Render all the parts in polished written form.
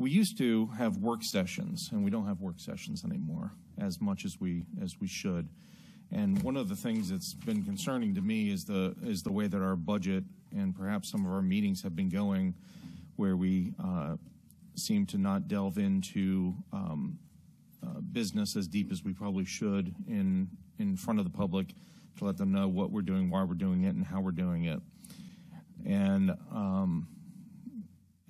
We used to have work sessions, and we don't have work sessions anymore as much as we should. And one of the things that's been concerning to me is the way that our budget and perhaps some of our meetings have been going, where we seem to not delve into business as deep as we probably should in front of the public to let them know what we're doing, why we're doing it, and how we're doing it.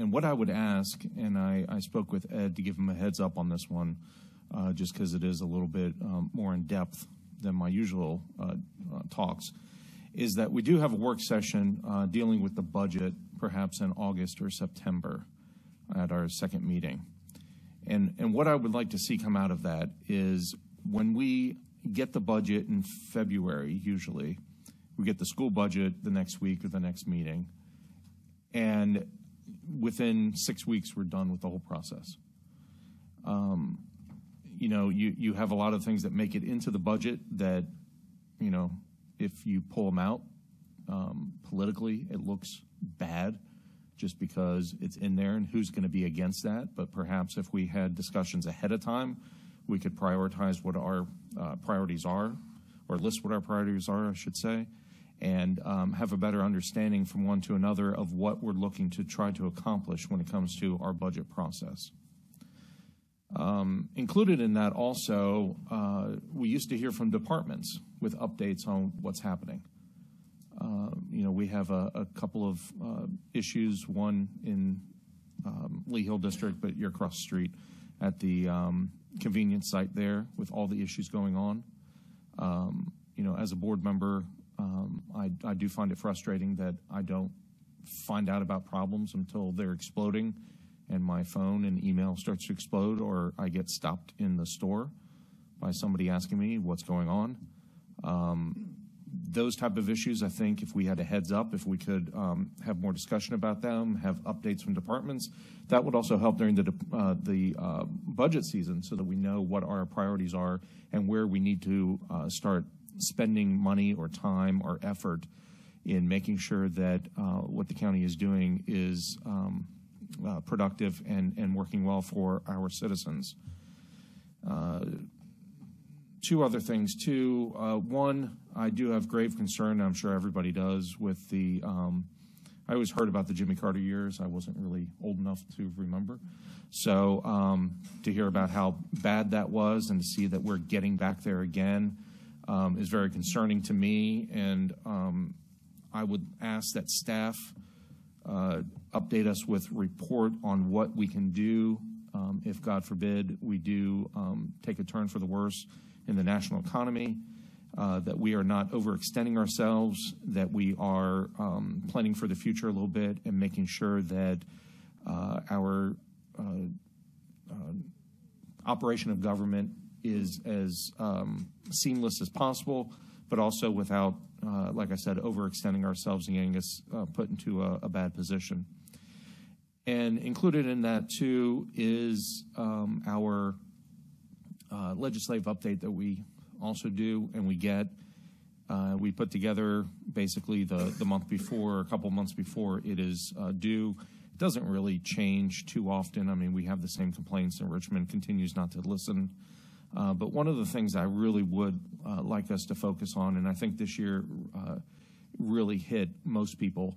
And what I would ask, and I spoke with Ed to give him a heads up on this one, just because it is a little bit more in depth than my usual talks, is that we do have a work session dealing with the budget, perhaps in August or September at our second meeting. And what I would like to see come out of that is when we get the budget in February, usually, we get the school budget the next week or the next meeting, and within 6 weeks, we're done with the whole process. You know, you have a lot of things that make it into the budget that, you know, if you pull them out politically, it looks bad just because it's in there and who's going to be against that. But perhaps if we had discussions ahead of time, we could prioritize what our priorities are, or list what our priorities are, I should say, and have a better understanding from one to another of what we're looking to try to accomplish when it comes to our budget process. Included in that also, we used to hear from departments with updates on what's happening. You know, we have a couple of issues, one in Lee Hill District, but you're across the street at the convenience site there with all the issues going on. You know, as a board member, I do find it frustrating that I don't find out about problems until they're exploding and my phone and email starts to explode, or I get stopped in the store by somebody asking me what's going on. Those type of issues, I think if we had a heads up, if we could have more discussion about them, have updates from departments, that would also help during the budget season so that we know what our priorities are and where we need to start spending money or time or effort in making sure that what the county is doing is productive and working well for our citizens. Two other things, too. One, I do have grave concern, I'm sure everybody does, with the, I always heard about the Jimmy Carter years. I wasn't really old enough to remember. So to hear about how bad that was and to see that we're getting back there again is very concerning to me. And I would ask that staff update us with report on what we can do if, God forbid, we do take a turn for the worse in the national economy, that we are not overextending ourselves, that we are planning for the future a little bit and making sure that our operation of government is as seamless as possible, but also without, like I said, overextending ourselves and getting us put into a bad position. And included in that, too, is our legislative update that we also do and we get. We put together basically the month before, a couple months before it is due. It doesn't really change too often. I mean, we have the same complaints, and Richmond continues not to listen. But one of the things I really would like us to focus on, and I think this year really hit most people,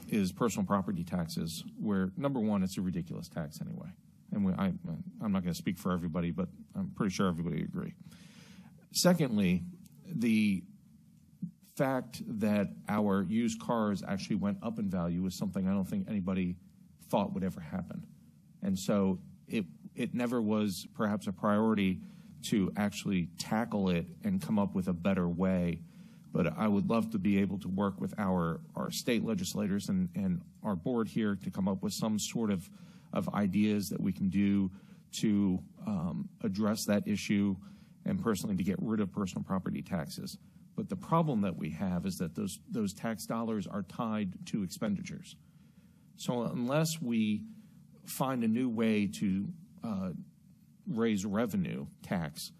is personal property taxes, where, number one, it's a ridiculous tax anyway. And I'm not going to speak for everybody, but I'm pretty sure everybody agree. Secondly, the fact that our used cars actually went up in value is something I don't think anybody thought would ever happen. And so it never was perhaps a priority to actually tackle it and come up with a better way. But I would love to be able to work with our state legislators and our board here to come up with some sort of ideas that we can do to address that issue and personally to get rid of personal property taxes. But the problem that we have is that those tax dollars are tied to expenditures. So unless we find a new way to raise revenue tax,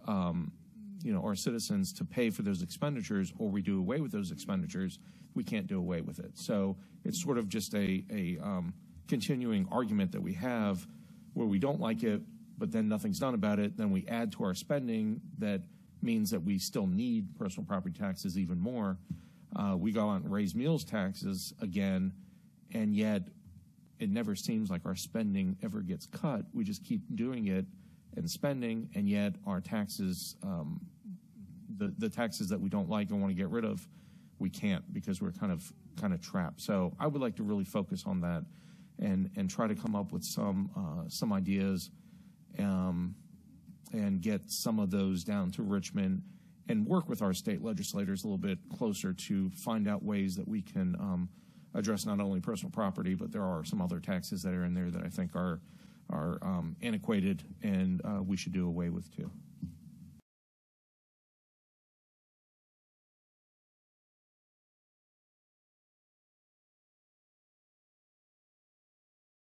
our citizens to pay for those expenditures, or we do away with those expenditures, we can't do away with it. So it's sort of just a continuing argument that we have where we don't like it, but then nothing's done about it. Then we add to our spending that means that we still need personal property taxes even more. We go out and raise meals taxes again, and yet it never seems like our spending ever gets cut. We just keep doing it and spending, and yet our taxes, the taxes that we don't like and want to get rid of, we can't, because we're kind of trapped. So I would like to really focus on that and try to come up with some ideas and get some of those down to Richmond and work with our state legislators a little bit closer to find out ways that we can address not only personal property, but there are some other taxes that are in there that I think are antiquated and we should do away with too.